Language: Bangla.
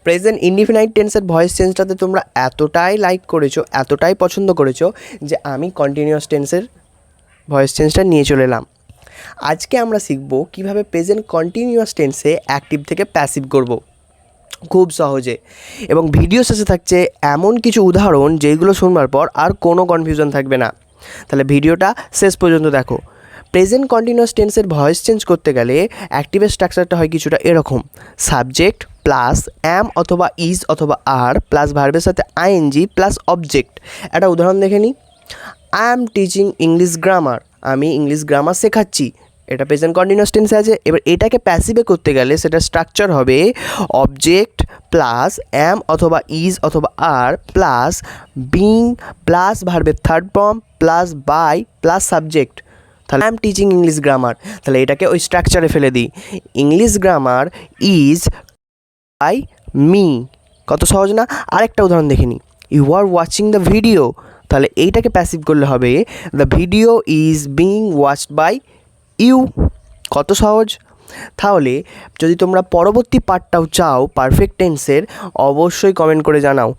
প্রেজেন্ট ইনডিফিনাইট টেন্সের ভয়েস চেঞ্জটাতে তোমরা এতটাই লাইক করেছো, এতটাই পছন্দ করেছো যে আমি কন্টিনিউয়াস টেন্সের ভয়েস চেঞ্জটা নিয়ে চলে এলাম। আজকে আমরা শিখব কিভাবে প্রেজেন্ট কন্টিনিউয়াস টেন্সে অ্যাক্টিভ থেকে প্যাসিভ করব খুব সহজে, এবং ভিডিও শেষে থাকছে এমন কিছু উদাহরণ যেগুলো শুনবার পর আর কোনো কনফিউশন থাকবে না। তাহলে ভিডিওটা শেষ পর্যন্ত দেখো। প্রেজেন্ট কন্টিনিউয়াস টেন্সের ভয়েস চেঞ্জ করতে গেলে অ্যাক্টিভের স্ট্রাকচারটা হয় কিছুটা এরকম: সাবজেক্ট প্লাস অ্যাম অথবা ইজ অথবা আর প্লাস ভার্বের সাথে আইএনজি প্লাস অবজেক্ট। একটা উদাহরণ দেখে নিই। I am teaching English grammar, আমি ইংলিশ গ্রামার শেখাচ্ছি, এটা প্রেজেন্ট কন্টিনিউয়াস টেন্সে আছে। এবার এটাকে প্যাসিভে করতে গেলে সেটা স্ট্রাকচার হবে অবজেক্ট প্লাস অ্যাম অথবা ইজ অথবা আর প্লাস বিং প্লাস ভার্বের third form plus by plus subject. তাহলে I am teaching English grammar, তাহলে এটাকে ওই স্ট্রাকচারে ফেলে দিই। English grammar is by me. কত সহজ না? আরেকটা উদাহরণ দেখে নিই। You are watching the video, তাহলে এইটাকে প্যাসিভ করলে হবে the video is being watched by you. কত সহজ! তাহলে যদি তোমরা পরবর্তী পার্টটাও চাও পারফেক্ট টেন্সের, অবশ্যই কমেন্ট করে জানাও।